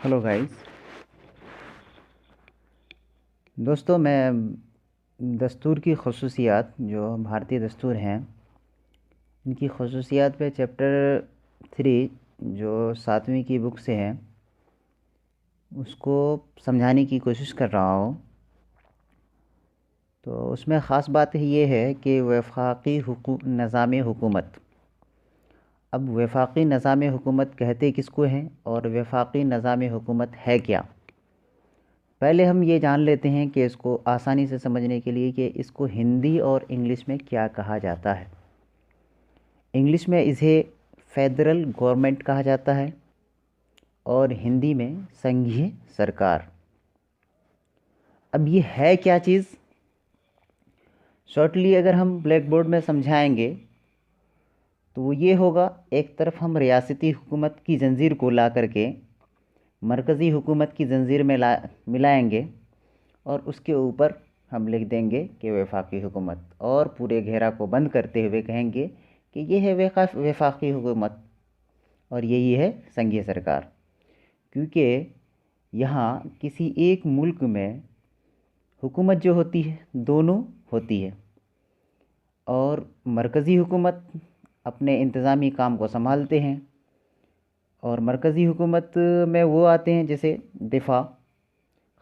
Hello guys. दोस्तों, मैं दस्तूर की खसूसियात जो भारतीय दस्तूर हैं इनकी खसूसियात पे चैप्टर 3 जो 7वीं की बुक से है उसको समझाने की कोशिश कर रहा हूँ। तो उसमें ख़ास बात ये है कि वफाकी निज़ाम हुकूमत। अब वफाकी निज़ाम हुकूमत कहते किसको हैं और वफाकी निज़ाम हुकूमत है क्या। पहले हम ये जान लेते हैं कि इसको आसानी से समझने के लिए कि इसको हिंदी और इंग्लिश में क्या कहा जाता है। इंग्लिश में इसे फेडरल गवर्नमेंट कहा जाता है और हिंदी में संघीय सरकार। अब ये है क्या चीज़, शॉर्टली अगर हम ब्लैक बोर्ड में समझाएंगे तो वो ये होगा, एक तरफ हम रियासती हुकूमत की जंजीर को ला करके मरकज़ी हुकूमत की जंजीर में मिलाएंगे और उसके ऊपर हम लिख देंगे कि वफाकी हुकूमत, और पूरे घेरा को बंद करते हुए कहेंगे कि ये है वफाकी हुकूमत और यही है संघीय सरकार। क्योंकि यहाँ किसी एक मुल्क में हुकूमत जो होती है दोनों होती है, और मरकज़ी हुकूमत अपने इंतज़ामी काम को संभालते हैं, और मरकज़ी हुकूमत में वो आते हैं जैसे दिफा,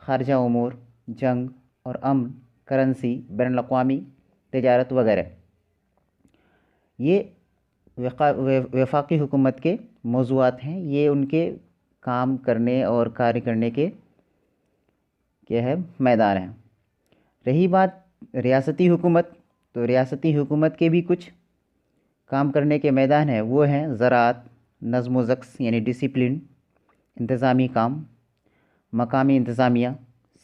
ख़ारजा उमूर, जंग और अमन, करेंसी, बैनुल-अक़वामी तिजारत वगैरह। ये वफाकी हुकूमत के मौज़ूआत हैं, ये उनके काम करने और कार्य करने के क्या है मैदान हैं। रही बात रियासती हुकूमत, तो रियासती हुकूमत के भी कुछ काम करने के मैदान हैं, वो हैं ज़राअत, नज़्म व ज़ब्त यानी डिसिप्लिन, इंतज़ामी काम, मकामी इंतज़ामिया,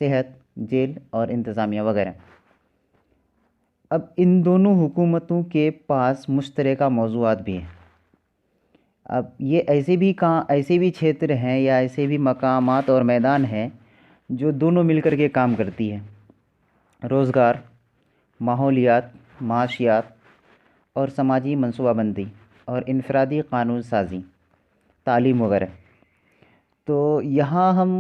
सेहत, जेल और इंतज़ामिया वगैरह। अब इन दोनों हुकूमतों के पास मुश्तरका मौज़ूआत भी हैं। अब ये ऐसे भी क्षेत्र हैं या ऐसे भी मकामात और मैदान हैं जो दोनों मिलकर के काम करती हैं। रोज़गार, माहौलियात, माशियात और समाजी मनसूबाबंदी और इनफरादी कानून साज़ी, तालीम वगैरह। तो यहाँ हम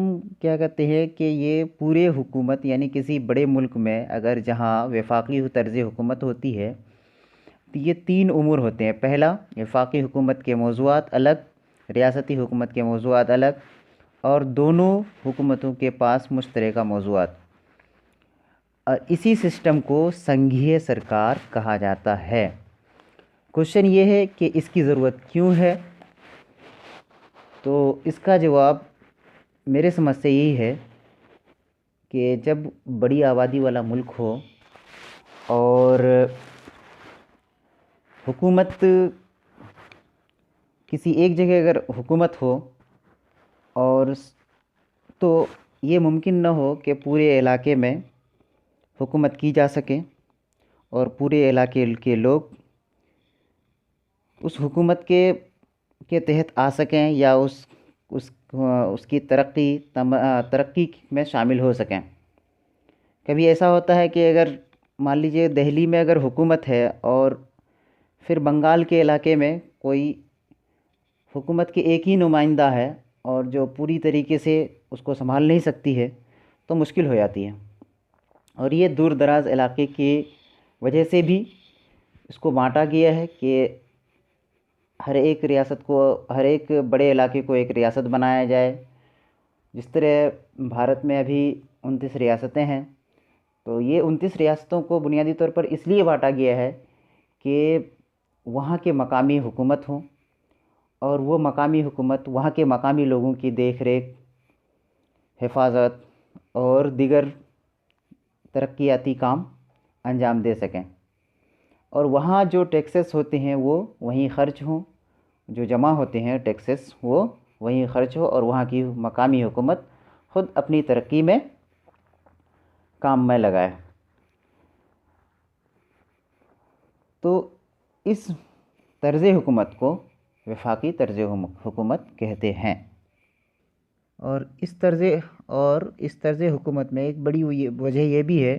क्या कहते हैं कि ये पूरे हुकूमत यानी किसी बड़े मुल्क में अगर जहाँ वफाकी तर्ज़ हुकूमत होती है तो ये 3 उमूर होते हैं। पहला, वफाकी हुकूमत के मौज़ूआत अलग, रियासती हुकूमत के मौज़ूआत अलग, और दोनों हुकूमतों के पास मुश्तरका मौज़ूआत। और इसी सिस्टम को संघीय सरकार कहा जाता है। क्वेश्चन ये है कि इसकी ज़रूरत क्यों है, तो इसका जवाब मेरे समझ से यही है कि जब बड़ी आबादी वाला मुल्क हो और हुकूमत किसी एक जगह अगर हुकूमत हो और तो ये मुमकिन न हो कि पूरे इलाके में हुकूमत की जा सके और पूरे इलाके के लोग उस हुकूमत के तहत आ सकें या उसकी तरक्की में शामिल हो सकें। कभी ऐसा होता है कि अगर मान लीजिए दिल्ली में अगर हुकूमत है और फिर बंगाल के इलाके में कोई हुकूमत के एक ही नुमाइंदा है और जो पूरी तरीके से उसको संभाल नहीं सकती है, तो मुश्किल हो जाती है। और ये दूर दराज इलाके की वजह से भी इसको बांटा गया है कि हर एक रियासत को, हर एक बड़े इलाके को एक रियासत बनाया जाए। जिस तरह भारत में अभी 29 रियासतें हैं, तो ये 29 रियासतों को बुनियादी तौर पर इसलिए बांटा गया है कि वहाँ के मकामी हुकूमत हो और वो मकामी हुकूमत वहाँ के मकामी लोगों की देख रेख, हिफाजत और दीगर तरक्याती काम अंजाम दे सकें, और वहाँ जो टैक्सेस होते हैं वो वहीं ख़र्च हों, जो जमा होते हैं टैक्सेस वो वहीं ख़र्च हो, और वहाँ की मकामी हुकूमत ख़ुद अपनी तरक्की में काम में लगाए। तो इस तर्ज़ हुकूमत को वफाकी तर्ज़ हुकूमत कहते हैं। और इस तर्ज़ हुकूमत में एक बड़ी वजह ये भी है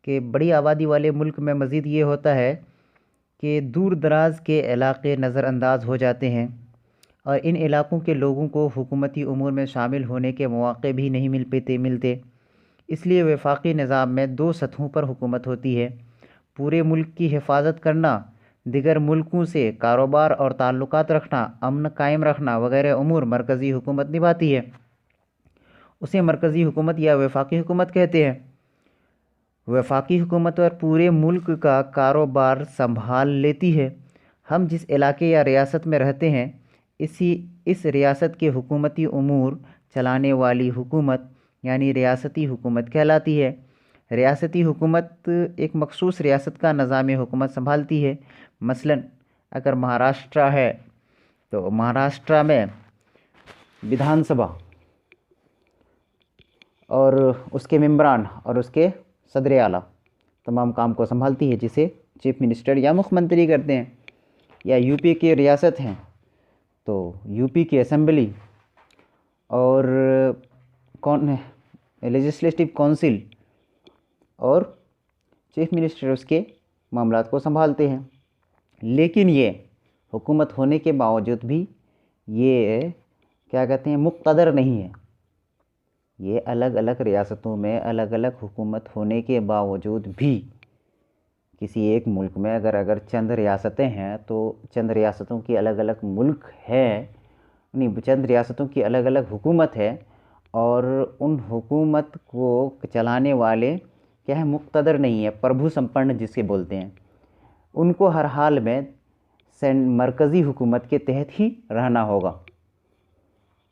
कि बड़ी आबादी वाले मुल्क में मज़ीद ये होता है कि दूर दराज के इलाक़े नज़रअंदाज हो जाते हैं और इन इलाक़ों के लोगों को हुकूमती उमूर में शामिल होने के मौक़े भी नहीं मिलते। इसलिए वफाकी निज़ाम में 2 सतहों पर हुकूमत होती है। पूरे मुल्क की हिफाजत करना, दिगर मुल्कों से कारोबार और ताल्लुकात रखना, अमन कायम रखना वगैरह उमूर मरकज़ी हुकूमत निभाती है। उसे मरकज़ी हुकूमत या वफाकी हुकूमत कहते हैं। वफाकी हुकूमत और पूरे मुल्क का कारोबार संभाल लेती है। हम जिस इलाके या रियासत में रहते हैं, इस रियासत के हुकूमती उमूर चलाने वाली हुकूमत यानी रियासती हुकूमत कहलाती है। रियासती हुकूमत एक मखसूस रियासत का निज़ाम हुकूमत संभालती है। मसलन अगर महाराष्ट्र है तो महाराष्ट्र में विधानसभा और उसके मेंबरान और उसके सदर आला तमाम काम को संभालती है, जिसे चीफ मिनिस्टर या मुख्यमंत्री करते हैं। या यूपी की रियासत हैं तो यूपी की असेंबली और लेजिस्लेटिव काउंसिल और चीफ मिनिस्टर उसके मामलात को संभालते हैं। लेकिन ये हुकूमत होने के बावजूद भी ये क्या कहते हैं, मुक़्तदर नहीं है। ये अलग अलग रियासतों में अलग अलग हुकूमत होने के बावजूद भी किसी एक मुल्क में अगर चंद रियासतें हैं तो चंद रियासतों की अलग अलग मुल्क है, नहीं चंद रियासतों की अलग अलग हुकूमत है, और उन हुकूमत को चलाने वाले क्या है, मुक़्तदर नहीं है, प्रभु संपन्न जिसे बोलते हैं। उनको हर हाल में मरकज़ी हुकूमत के तहत ही रहना होगा।